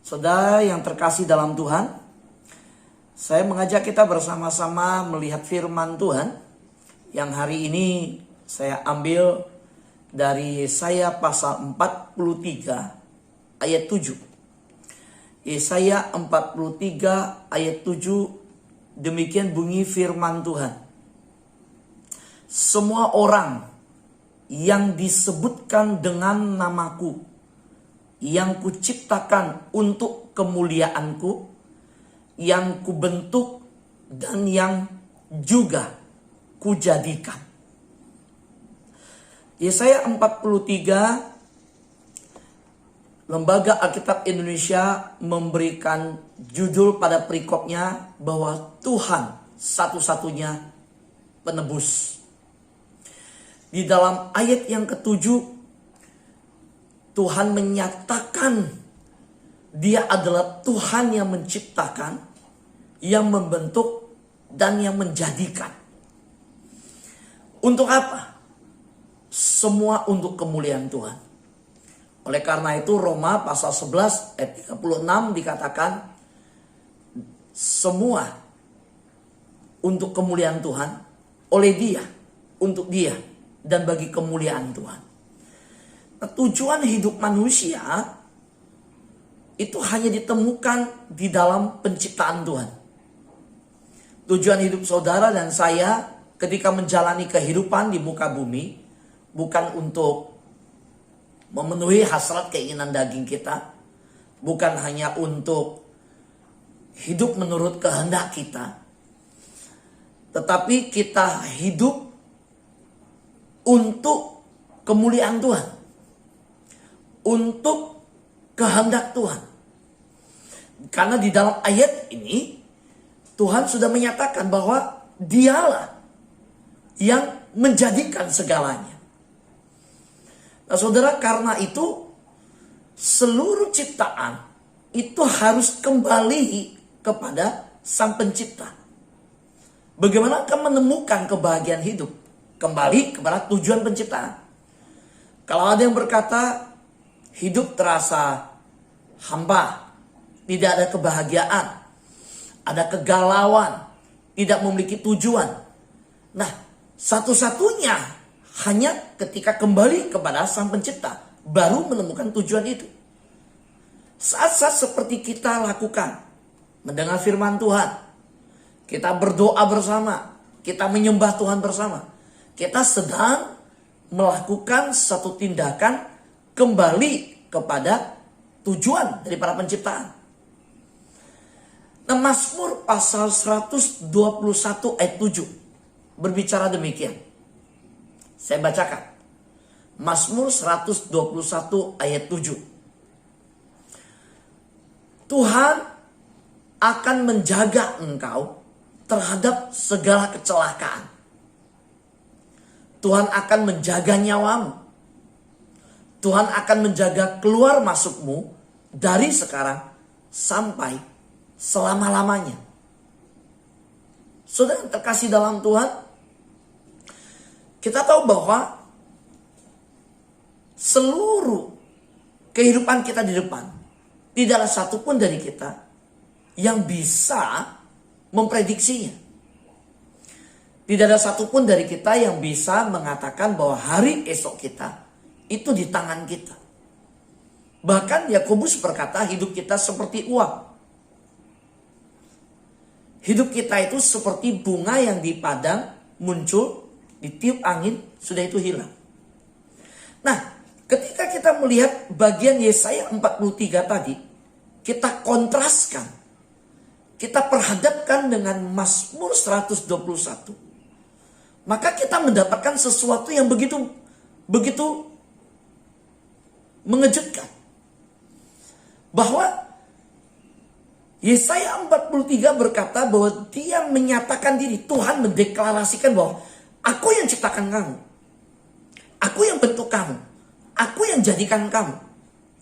Saudara yang terkasih dalam Tuhan, saya mengajak kita bersama-sama melihat firman Tuhan yang hari ini saya ambil dari Yesaya pasal 43 ayat 7. Yesaya 43 ayat 7, demikian bunyi firman Tuhan. Semua orang yang disebutkan dengan namaku, yang kuciptakan untuk kemuliaanku, yang kubentuk dan yang juga kujadikan. Yesaya 43, Lembaga Alkitab Indonesia memberikan judul pada perikopnya bahwa Tuhan satu-satunya penebus. Di dalam ayat yang ketujuh, Tuhan menyatakan Dia adalah Tuhan yang menciptakan, yang membentuk, dan yang menjadikan. Untuk apa? Semua untuk kemuliaan Tuhan. Oleh karena itu Roma pasal 11 ayat 36 dikatakan semua untuk kemuliaan Tuhan, oleh Dia, untuk Dia, dan bagi kemuliaan Tuhan. Nah, tujuan hidup manusia itu hanya ditemukan di dalam penciptaan Tuhan. Tujuan hidup saudara dan saya ketika menjalani kehidupan di muka bumi bukan untuk memenuhi hasrat keinginan daging kita, bukan hanya untuk hidup menurut kehendak kita, tetapi kita hidup untuk kemuliaan Tuhan, untuk kehendak Tuhan. Karena di dalam ayat ini Tuhan sudah menyatakan bahwa Dialah yang menjadikan segalanya. Nah saudara, karena itu seluruh ciptaan itu harus kembali kepada Sang Pencipta. Bagaimana akan menemukan kebahagiaan hidup? Kembali kepada tujuan penciptaan. Kalau ada yang berkata hidup terasa hampa, tidak ada kebahagiaan, ada kegalauan, tidak memiliki tujuan. Nah, satu-satunya hanya ketika kembali kepada Sang Pencipta baru menemukan tujuan itu. Saat-saat seperti kita lakukan, mendengar firman Tuhan, kita berdoa bersama, kita menyembah Tuhan bersama, kita sedang melakukan satu tindakan kembali kepada tujuan daripada penciptaan. Nah, Mazmur pasal 121 ayat 7 berbicara demikian. Saya bacakan. Mazmur 121 ayat 7. Tuhan akan menjaga engkau terhadap segala kecelakaan. Tuhan akan menjaga nyawamu. Tuhan akan menjaga keluar masukmu dari sekarang sampai selama-lamanya. Saudara yang terkasih dalam Tuhan, kita tahu bahwa seluruh kehidupan kita di depan, tidak ada satupun dari kita yang bisa memprediksinya. Tidak ada satupun dari kita yang bisa mengatakan bahwa hari esok kita itu di tangan kita. Bahkan Yakobus berkata hidup kita seperti uap. Hidup kita itu seperti bunga yang di padang muncul, ditiup angin, sudah itu hilang. Nah, ketika kita melihat bagian Yesaya 43 tadi, kita kontraskan, kita perhadapkan dengan Mazmur 121. Maka kita mendapatkan sesuatu yang begitu mengejutkan. Bahwa Yesaya 43 berkata bahwa Dia menyatakan diri, Tuhan mendeklarasikan bahwa aku yang ciptakan kamu, aku yang bentuk kamu, aku yang jadikan kamu.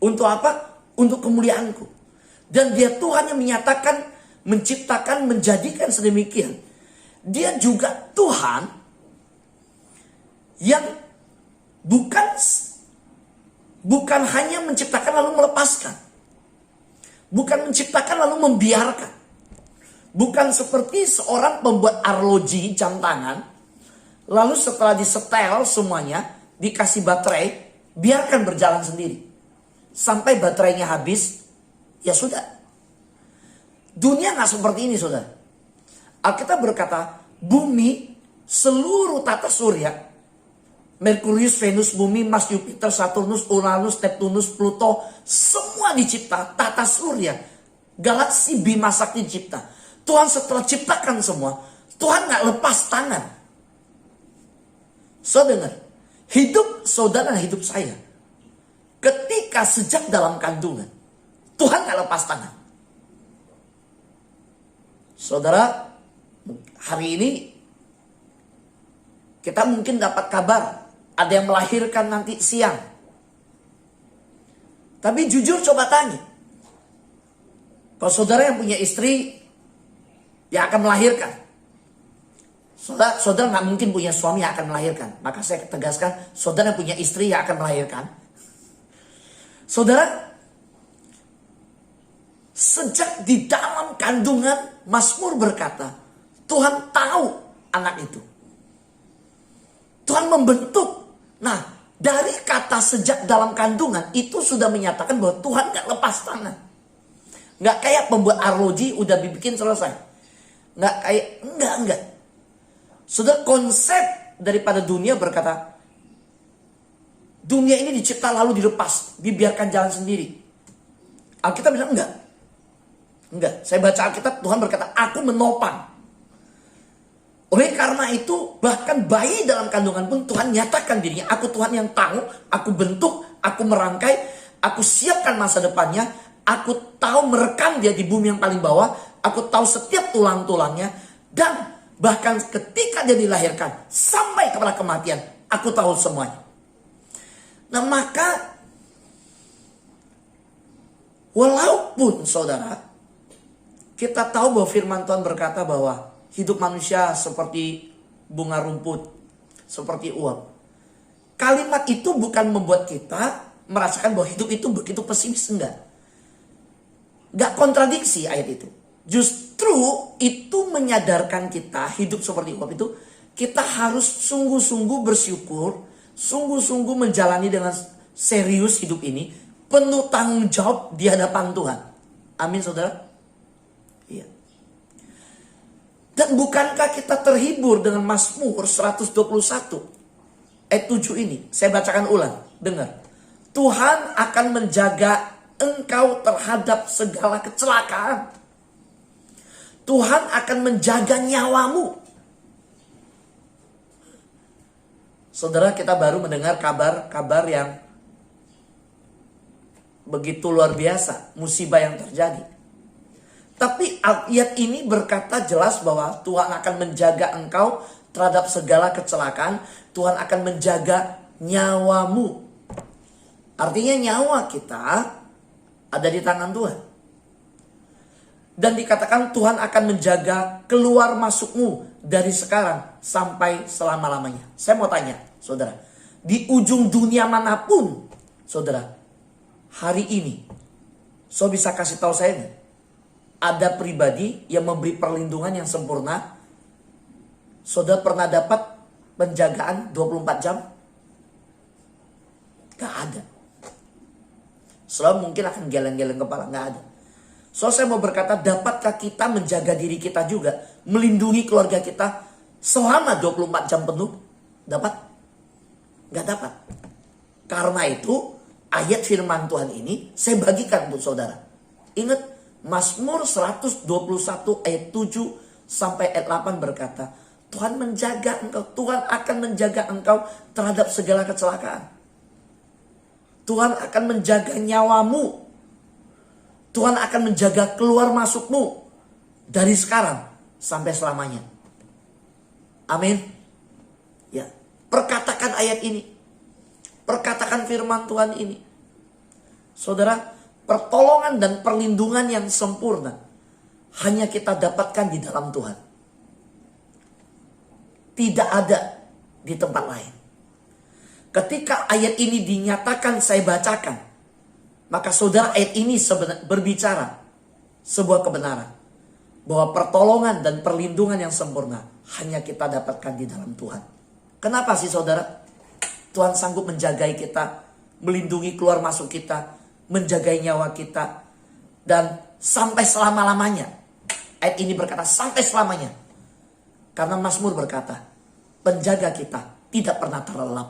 Untuk apa? Untuk kemuliaanku. Dan Dia Tuhan yang menyatakan, menciptakan, menjadikan sedemikian. Dia juga Tuhan yang bukan hanya menciptakan lalu melepaskan. Bukan menciptakan lalu membiarkan. Bukan seperti seorang pembuat arloji jam tangan, lalu setelah disetel semuanya, dikasih baterai, biarkan berjalan sendiri. Sampai baterainya habis, ya sudah. Dunia nggak seperti ini, saudara. Alkitab berkata, bumi, seluruh tata surya, Merkurius, Venus, bumi, Mars, Jupiter, Saturnus, Uranus, Neptunus, Pluto, semua dicipta, tata surya, galaksi Bima Sakti dicipta. Tuhan setelah ciptakan semua, Tuhan nggak lepas tangan. Saudara dengar, hidup saudara dan hidup saya, ketika sejak dalam kandungan, Tuhan nggak lepas tangan. Saudara, hari ini kita mungkin dapat kabar ada yang melahirkan nanti siang. Tapi jujur coba tanya, kalau saudara yang punya istri yang akan melahirkan, saudara nggak mungkin punya suami yang akan melahirkan. Maka saya tegaskan, saudara yang punya istri yang akan melahirkan. Saudara, sejak di dalam kandungan, Mazmur berkata, Tuhan tahu anak itu. Tuhan membentuk. Nah, dari kata sejak dalam kandungan, itu sudah menyatakan bahwa Tuhan gak lepas tangan. Gak kayak pembuat arloji udah dibikin selesai. Enggak. Sudah konsep daripada dunia berkata, dunia ini dicipta lalu dilepas, dibiarkan jalan sendiri. Alkitab bilang enggak. Saya baca Alkitab, Tuhan berkata, aku menopang. Oleh karena itu, bahkan bayi dalam kandungan pun Tuhan nyatakan dirinya, aku Tuhan yang tahu, aku bentuk, aku merangkai, aku siapkan masa depannya, aku tahu merekam dia di bumi yang paling bawah, aku tahu setiap tulang-tulangnya, dan bahkan ketika dia dilahirkan, sampai kepada kematian, aku tahu semuanya. Nah maka, walaupun saudara, kita tahu bahwa firman Tuhan berkata bahwa hidup manusia seperti bunga rumput, seperti uap. Kalimat itu bukan membuat kita merasakan bahwa hidup itu begitu pesimis, enggak. Enggak kontradiksi ayat itu. Justru itu menyadarkan kita hidup seperti uap itu, kita harus sungguh-sungguh bersyukur, sungguh-sungguh menjalani dengan serius hidup ini, penuh tanggung jawab di hadapan Tuhan. Amin saudara. Iya. Dan bukankah kita terhibur dengan Mazmur 121 ayat 7 ini? Saya bacakan ulang, dengar. Tuhan akan menjaga engkau terhadap segala kecelakaan. Tuhan akan menjaga nyawamu. Saudara, kita baru mendengar kabar-kabar yang begitu luar biasa, musibah yang terjadi. Tapi ayat ini berkata jelas bahwa Tuhan akan menjaga engkau terhadap segala kecelakaan. Tuhan akan menjaga nyawamu. Artinya nyawa kita ada di tangan Tuhan. Dan dikatakan Tuhan akan menjaga keluar masukmu dari sekarang sampai selama-lamanya. Saya mau tanya, saudara. Di ujung dunia manapun, saudara, hari ini, so bisa kasih tahu saya nih, ada pribadi yang memberi perlindungan yang sempurna. Saudara pernah dapat penjagaan 24 jam? Gak ada. Selalu mungkin akan geleng-geleng kepala, gak ada. So saya mau berkata, dapatkah kita menjaga diri kita juga, melindungi keluarga kita selama 24 jam penuh? Dapat? Gak dapat. Karena itu ayat firman Tuhan ini saya bagikan untuk saudara. Ingat, Mazmur 121 ayat 7 sampai ayat 8 berkata, Tuhan menjaga engkau, Tuhan akan menjaga engkau terhadap segala kecelakaan. Tuhan akan menjaga nyawamu. Tuhan akan menjaga keluar masukmu dari sekarang sampai selamanya. Amin. Ya, perkatakan ayat ini. Perkatakan firman Tuhan ini. Saudara, pertolongan dan perlindungan yang sempurna hanya kita dapatkan di dalam Tuhan. Tidak ada di tempat lain. Ketika ayat ini dinyatakan saya bacakan, maka saudara ayat ini berbicara sebuah kebenaran bahwa pertolongan dan perlindungan yang sempurna hanya kita dapatkan di dalam Tuhan. Kenapa sih saudara? Tuhan sanggup menjagai kita, melindungi keluar masuk kita, menjagai nyawa kita, dan sampai selama-lamanya. Ayat ini berkata sampai selamanya. Karena Mazmur berkata, penjaga kita tidak pernah terlelap.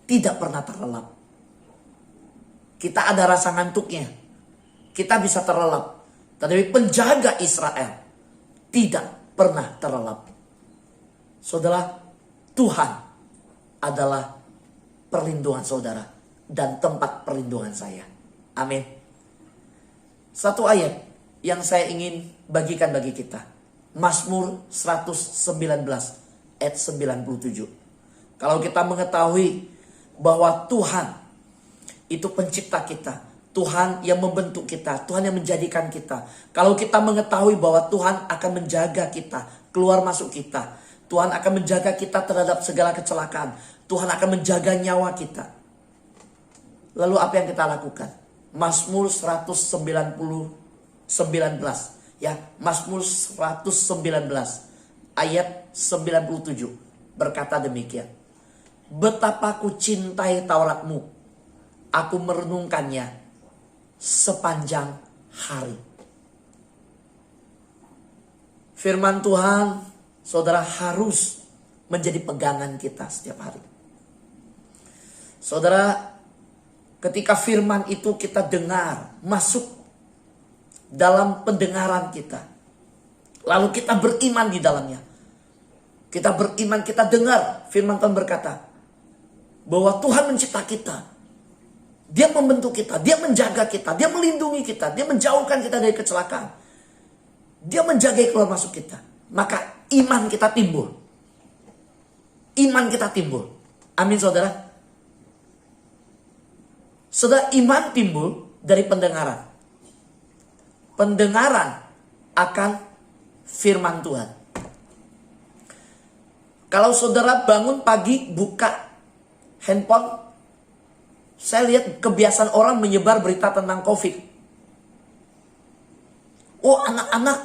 Tidak pernah terlelap. Kita ada rasa ngantuknya. Kita bisa terlelap. Tetapi penjaga Israel tidak pernah terlelap. Saudara, Tuhan adalah perlindungan saudara dan tempat perlindungan saya. Amin. Satu ayat yang saya ingin bagikan bagi kita. Mazmur 119 ayat 97. Kalau kita mengetahui bahwa Tuhan itu pencipta kita, Tuhan yang membentuk kita, Tuhan yang menjadikan kita. Kalau kita mengetahui bahwa Tuhan akan menjaga kita, keluar masuk kita, Tuhan akan menjaga kita terhadap segala kecelakaan, Tuhan akan menjaga nyawa kita. Lalu apa yang kita lakukan? Mazmur 119 ya, Mazmur 119 ayat 97 berkata demikian. Betapa ku cintai Tauratmu, aku merenungkannya sepanjang hari. Firman Tuhan, saudara, harus menjadi pegangan kita setiap hari. Saudara, ketika firman itu kita dengar, masuk dalam pendengaran kita, lalu kita beriman di dalamnya. Kita beriman, kita dengar firman Tuhan berkata bahwa Tuhan mencipta kita. Dia membentuk kita, dia menjaga kita, dia melindungi kita, dia menjauhkan kita dari kecelakaan. Dia menjaga keluar masuk kita. Maka iman kita timbul. Iman kita timbul. Amin saudara. Saudara, iman timbul dari pendengaran. Pendengaran akan firman Tuhan. Kalau saudara bangun pagi, buka handphone, saya lihat kebiasaan orang menyebar berita tentang COVID. Oh, anak-anak,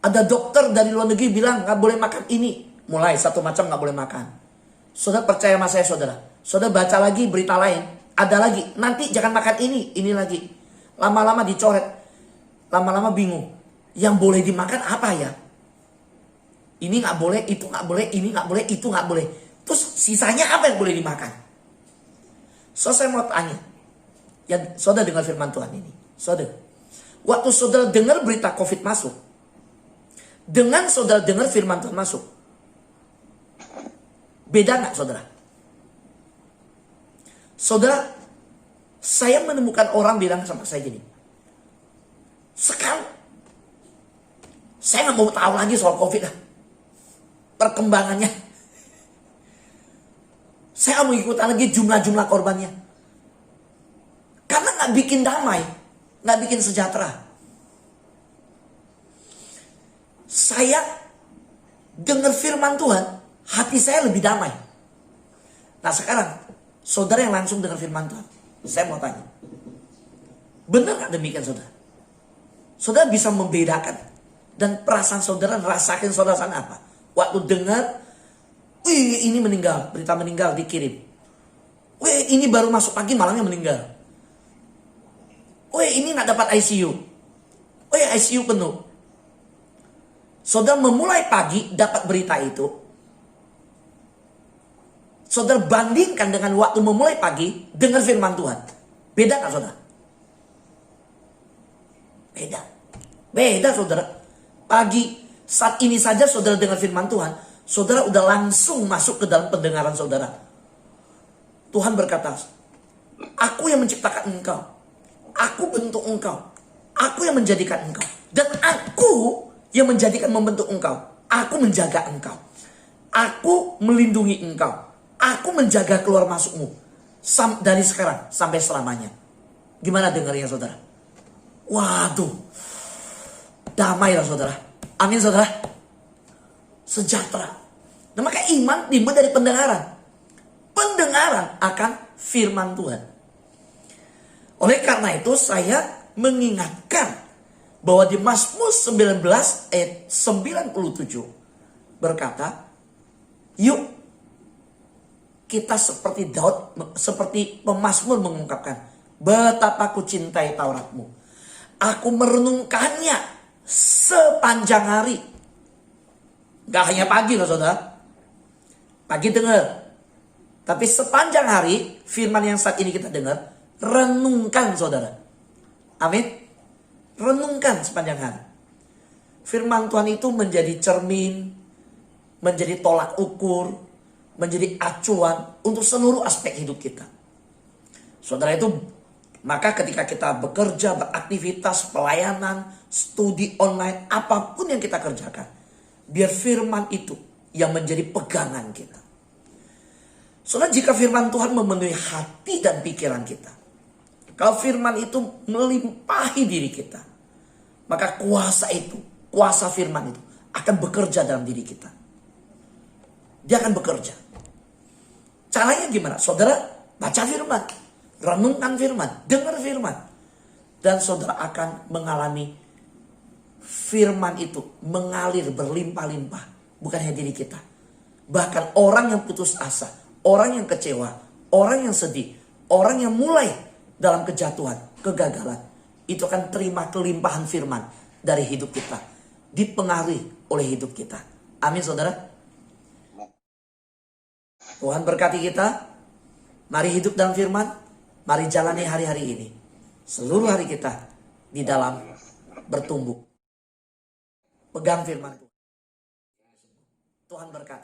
ada dokter dari luar negeri bilang gak boleh makan ini. Mulai satu macam gak boleh makan. Saudara percaya sama saya saudara. Saudara baca lagi berita lain. Ada lagi, nanti jangan makan ini lagi. Lama-lama dicoret. Lama-lama bingung. Yang boleh dimakan apa ya? Ini gak boleh, itu gak boleh, ini gak boleh, itu gak boleh. Terus sisanya apa yang boleh dimakan? So saya mau tanya, ya saudara dengar firman Tuhan ini, saudara. Waktu saudara dengar berita COVID masuk, dengan saudara dengar firman Tuhan masuk, beda nggak saudara? Saudara, saya menemukan orang bilang sama saya gini, sekarang saya nggak mau tahu lagi soal COVID lah, perkembangannya. Saya mau ikutan lagi jumlah-jumlah korbannya. Karena gak bikin damai. Gak bikin sejahtera. Saya dengar firman Tuhan, hati saya lebih damai. Nah sekarang, saudara yang langsung dengar firman Tuhan, saya mau tanya. Benar gak demikian saudara? Saudara bisa membedakan. Dan perasaan saudara, rasakan saudara apa? Waktu dengar, wih ini meninggal, berita meninggal dikirim. Wih ini baru masuk pagi malamnya meninggal. Wih ini gak dapat ICU. Wih ICU penuh. Saudara memulai pagi dapat berita itu. Saudara bandingkan dengan waktu memulai pagi dengar firman Tuhan. Beda gak saudara? Beda. Beda saudara. Pagi saat ini saja saudara dengar firman Tuhan, saudara udah langsung masuk ke dalam pendengaran saudara. Tuhan berkata, aku yang menciptakan engkau. Aku bentuk engkau. Aku yang menjadikan engkau. Dan aku yang menjadikan membentuk engkau. Aku menjaga engkau. Aku melindungi engkau. Aku menjaga keluar masukmu. Dari sekarang sampai selamanya. Gimana dengarnya saudara? Waduh. Damai lah saudara. Amin saudara. Sejahtera. Nah maka iman timbul dari pendengaran. Pendengaran akan firman Tuhan. Oleh karena itu saya mengingatkan bahwa di Mazmur 19 ayat 97 berkata, yuk kita seperti Daud, seperti pemazmur mengungkapkan, betapa aku cintai Tauratmu. Aku merenungkannya sepanjang hari. Gak hanya pagi loh saudara. Pagi dengar. Tapi sepanjang hari, firman yang saat ini kita dengar, renungkan saudara. Amin. Renungkan sepanjang hari. Firman Tuhan itu menjadi cermin, menjadi tolak ukur, menjadi acuan untuk seluruh aspek hidup kita. Saudara itu, maka ketika kita bekerja, beraktivitas, pelayanan, studi online, apapun yang kita kerjakan, biar firman itu yang menjadi pegangan kita. Saudara, jika firman Tuhan memenuhi hati dan pikiran kita, kalau firman itu melimpahi diri kita, maka kuasa itu, kuasa firman itu akan bekerja dalam diri kita. Dia akan bekerja. Caranya gimana? Saudara baca firman, renungkan firman, dengar firman. Dan saudara akan mengalami firman itu mengalir berlimpah-limpah. Bukan hanya diri kita. Bahkan orang yang putus asa, orang yang kecewa, orang yang sedih, orang yang mulai dalam kejatuhan, kegagalan, itu akan terima kelimpahan firman dari hidup kita. Dipengaruhi oleh hidup kita. Amin saudara. Tuhan berkati kita. Mari hidup dalam firman. Mari jalani hari-hari ini. Seluruh hari kita di dalam bertumbuh. Pegang firman Tuhan. Tuhan berkati.